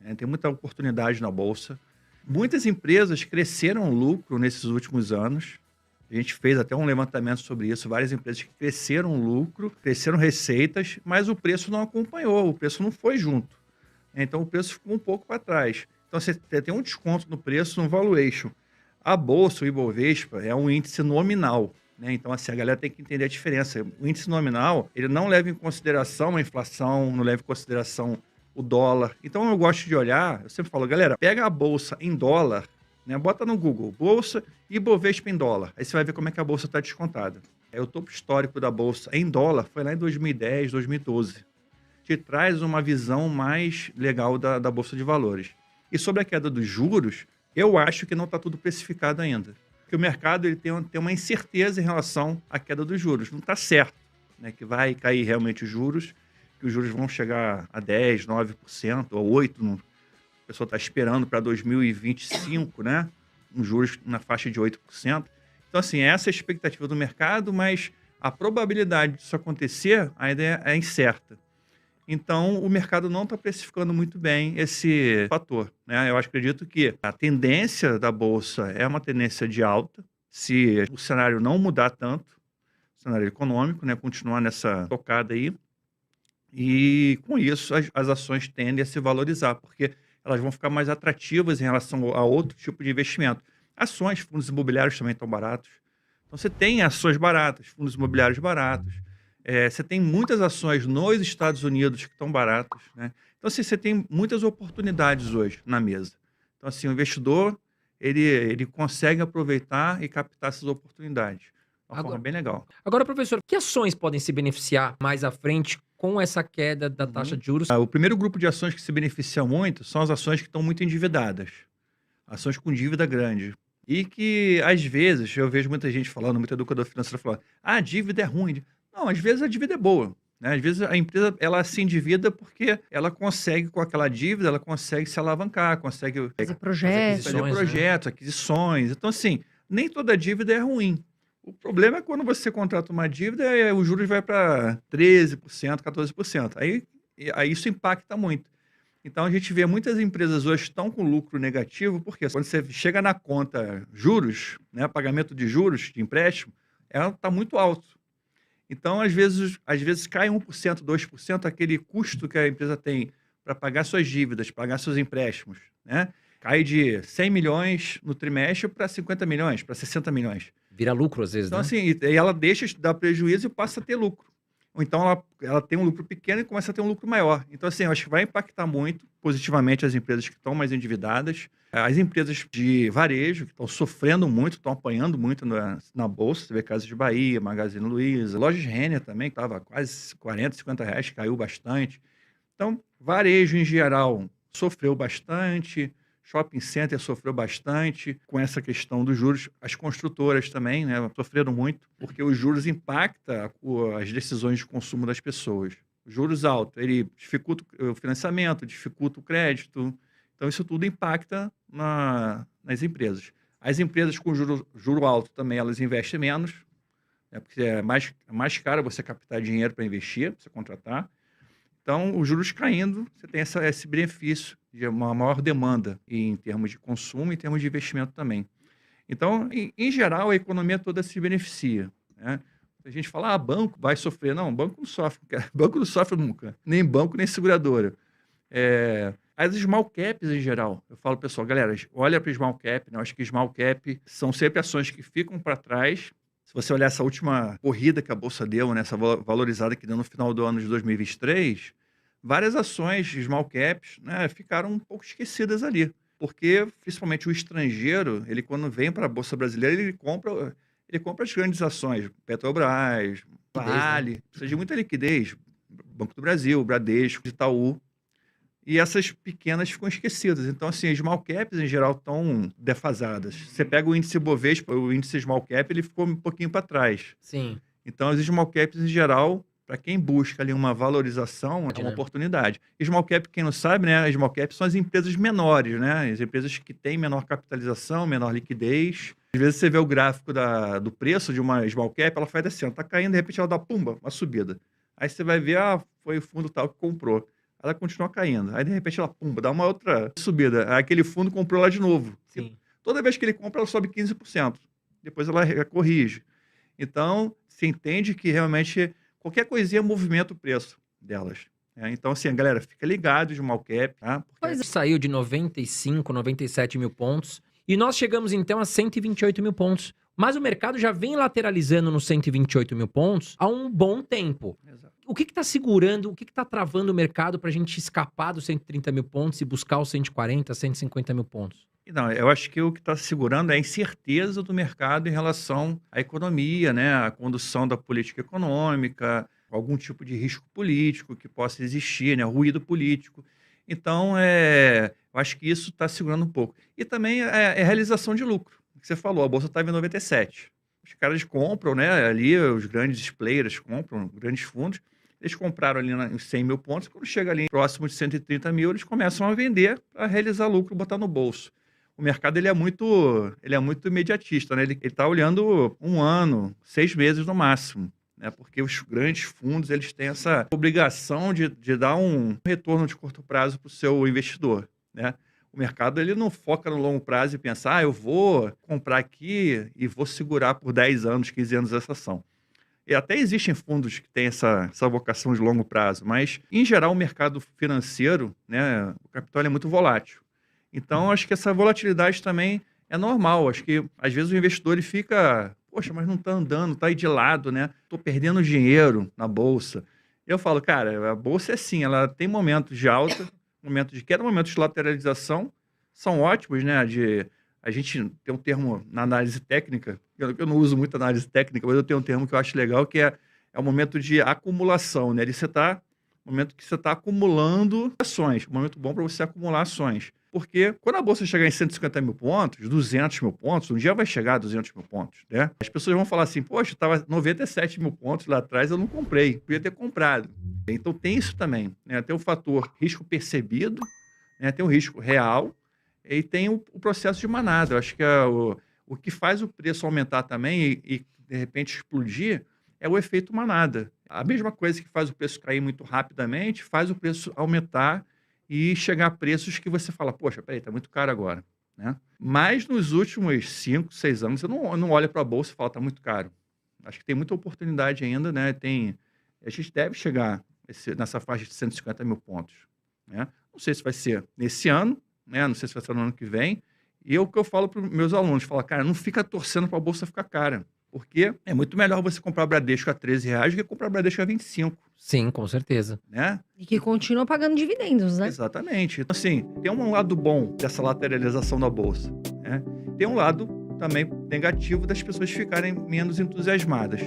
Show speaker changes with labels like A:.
A: né? Tem muita oportunidade na bolsa. Muitas empresas cresceram o lucro nesses últimos anos. A gente fez até um levantamento sobre isso. Várias empresas que cresceram o lucro, cresceram receitas, mas o preço não acompanhou, o preço não foi junto. Então o preço ficou um pouco para trás. Então você tem um desconto no preço, no valuation. A bolsa, o Ibovespa, é um índice nominal, né? Então, assim, a galera tem que entender a diferença. O índice nominal, ele não leva em consideração a inflação, não leva em consideração o dólar. Então, eu gosto de olhar, eu sempre falo, galera, pega a bolsa em dólar, né? Bota no Google, bolsa e Ibovespa em dólar. Aí você vai ver como é que a bolsa está descontada. O topo histórico da bolsa em dólar foi lá em 2010, 2012. Te traz uma visão mais legal da Bolsa de Valores. E sobre a queda dos juros, eu acho que não está tudo precificado ainda. Porque o mercado ele tem uma incerteza em relação à queda dos juros. Não está certo, né, que vai cair realmente os juros, que os juros vão chegar a 10, 9% ou 8%. A pessoa está esperando para 2025, né? Um juros na faixa de 8%. Então, assim, essa é a expectativa do mercado, mas a probabilidade disso acontecer ainda é incerta. Então, o mercado não está precificando muito bem esse fator, né? Eu acredito que a tendência da bolsa é uma tendência de alta, se o cenário não mudar tanto, o cenário econômico, né, continuar nessa tocada aí, e com isso as ações tendem a se valorizar, porque elas vão ficar mais atrativas em relação a outro tipo de investimento. Ações, fundos imobiliários também estão baratos. Então, você tem ações baratas, fundos imobiliários baratos. Você tem muitas ações nos Estados Unidos que estão baratas, né? Então, assim, você tem muitas oportunidades hoje na mesa. Então, assim, o investidor, ele consegue aproveitar e captar essas oportunidades. De uma forma
B: Agora
A: bem legal.
B: agora, professor, que ações podem se beneficiar mais à frente com essa queda da taxa
A: Uhum.
B: de juros?
A: O primeiro grupo de ações que se beneficia muito são as ações que estão muito endividadas. Ações com dívida grande. E que, às vezes, eu vejo muita gente falando, muito educador financeiro falando, a dívida é ruim. Não, às vezes a dívida é boa, né? Às vezes a empresa, ela se endivida porque ela consegue, com aquela dívida, ela consegue se alavancar, consegue
C: Fazer
B: As
A: fazer
C: projetos.
B: aquisições, né?
A: projetos, aquisições. Então, assim, nem toda dívida é ruim. O problema é quando você contrata uma dívida e os juros vai para 13%, 14%. Aí isso impacta muito. Então a gente vê muitas empresas hoje estão com lucro negativo, porque quando você chega na conta juros, né, pagamento de juros de empréstimo, ela está muito alto. Então, às vezes cai 1%, 2% aquele custo que a empresa tem para pagar suas dívidas, pagar seus empréstimos, né? Cai de 100 milhões no trimestre para 50 milhões, para 60 milhões.
B: Vira lucro às vezes,
A: Então,
B: né?
A: assim, e ela deixa de dar prejuízo e passa a ter lucro. Ou então ela tem um lucro pequeno e começa a ter um lucro maior. Então, assim, eu acho que vai impactar muito positivamente as empresas que estão mais endividadas. As empresas de varejo, que estão sofrendo muito, estão apanhando muito na bolsa. Você vê Casas de Bahia, Magazine Luiza, lojas Renner também, que estava quase 40, 50 reais, caiu bastante. Então, varejo em geral sofreu bastante, shopping center sofreu bastante com essa questão dos juros. As construtoras também, né, sofreram muito, porque os juros impactam as decisões de consumo das pessoas. Juros altos, ele dificulta o financiamento, dificulta o crédito. Então, isso tudo impacta nas empresas. As empresas com juro alto também, elas investem menos, né, porque é mais caro você captar dinheiro para investir, para você contratar. Então, os juros caindo, você tem esse benefício de uma maior demanda em termos de consumo e em termos de investimento também. Então, em geral, a economia toda se beneficia, né? A gente fala, banco vai sofrer. Não, banco não sofre, cara. Banco não sofre nunca. Nem banco, nem seguradora. As small caps em geral, eu falo, pessoal, galera, olha para small cap, né? Eu acho que small cap são sempre ações que ficam para trás. Se você olhar essa última corrida que a Bolsa deu, né, essa valorizada que deu no final do ano de 2023, várias ações de small caps, né, ficaram um pouco esquecidas ali. Porque, principalmente, o estrangeiro, ele quando vem para a Bolsa Brasileira, ele compra as grandes ações, Petrobras,
B: Liquidez, né?
A: Vale, precisa de muita liquidez, Banco do Brasil, Bradesco, Itaú. E essas pequenas ficam esquecidas. Então, assim, as small caps, em geral, estão defasadas. Você pega o índice Bovespa, o índice small cap, ele ficou um pouquinho para trás.
B: Sim,
A: Então, as small caps, em geral, para quem busca ali uma valorização, é uma
B: né?
A: oportunidade. Small cap, quem não sabe, né? As small caps são as empresas menores, né? As empresas que têm menor capitalização, menor liquidez. Às vezes você vê o gráfico do preço de uma small cap, ela faz assim, ó, tá caindo, de repente ela dá, pumba, uma subida. Aí você vai ver, foi o fundo tal que comprou. ela continua caindo. Aí, de repente, ela pumba, dá uma outra subida. Aí aquele fundo comprou lá de novo.
B: Sim.
A: Toda vez que ele compra, ela sobe 15%. Depois ela corrige. Então, se entende que realmente qualquer coisinha movimenta o preço delas. Então, assim, galera, fica ligado de small cap, tá? Porque
B: Pois é. Saiu de 95, 97 mil pontos. E nós chegamos então a 128 mil pontos. Mas o mercado já vem lateralizando nos 128 mil pontos há um bom tempo.
A: Exato.
B: O que está segurando, o que está travando o mercado para a gente escapar dos 130 mil pontos e buscar os 140, 150 mil pontos?
A: Não, eu acho que o que está segurando é a incerteza do mercado em relação à economia, né? A condução da política econômica, algum tipo de risco político que possa existir, né? Ruído político. Então, eu acho que isso está segurando um pouco. E também é a realização de lucro. O que você falou, a bolsa estava em 97. Os caras compram, né? Ali, os grandes players compram, grandes fundos. Eles compraram ali nos 100 mil pontos. Quando chega ali próximo de 130 mil, eles começam a vender para realizar lucro e botar no bolso. O mercado ele é muito imediatista, né? Ele está olhando 1 ano, 6 meses no máximo, né? Porque os grandes fundos eles têm essa obrigação de dar um retorno de curto prazo para o seu investidor, né? O mercado ele não foca no longo prazo e pensa, eu vou comprar aqui e vou segurar por 10 anos, 15 anos essa ação. E até existem fundos que têm essa vocação de longo prazo, mas, em geral, o mercado financeiro, né, o capital é muito volátil. Então, acho que essa volatilidade também é normal. Acho que, às vezes, o investidor ele fica, poxa, mas não está andando, está aí de lado, né? Estou perdendo dinheiro na bolsa. Eu falo, cara, a bolsa é assim, ela tem momentos de alta, momentos de queda, momentos de lateralização, são ótimos, né? A gente tem um termo na análise técnica, eu não uso muito análise técnica, mas eu tenho um termo que eu acho legal, que é o momento de acumulação, né? O momento que você está acumulando ações, um momento bom para você acumular ações. Porque quando a bolsa chegar em 150 mil pontos, 200 mil pontos, um dia vai chegar a 200 mil pontos, né? As pessoas vão falar assim, poxa, estava 97 mil pontos lá atrás, eu não comprei, podia ter comprado. Então tem isso também, né? Tem o fator risco percebido, né? Tem o risco real e tem o processo de manada. Eu acho que o que faz o preço aumentar também e de repente explodir é o efeito manada. A mesma coisa que faz o preço cair muito rapidamente, faz o preço aumentar e chegar a preços que você fala, poxa, peraí, tá muito caro agora, né? Mas nos últimos 5, 6 anos, eu não olho para a bolsa e falo, tá muito caro. Acho que tem muita oportunidade ainda, né? A gente deve chegar nessa faixa de 150 mil pontos, né? Não sei se vai ser nesse ano, né? Não sei se vai ser no ano que vem. E o que eu falo para os meus alunos, falo, cara, não fica torcendo para a bolsa ficar cara, porque é muito melhor você comprar Bradesco a R$13 do que comprar Bradesco a 25,
B: Sim, com certeza.
A: né?
C: E que continua pagando dividendos, né?
A: Exatamente. Então, assim, tem um lado bom dessa lateralização da bolsa, né? Tem um lado também negativo das pessoas ficarem menos entusiasmadas.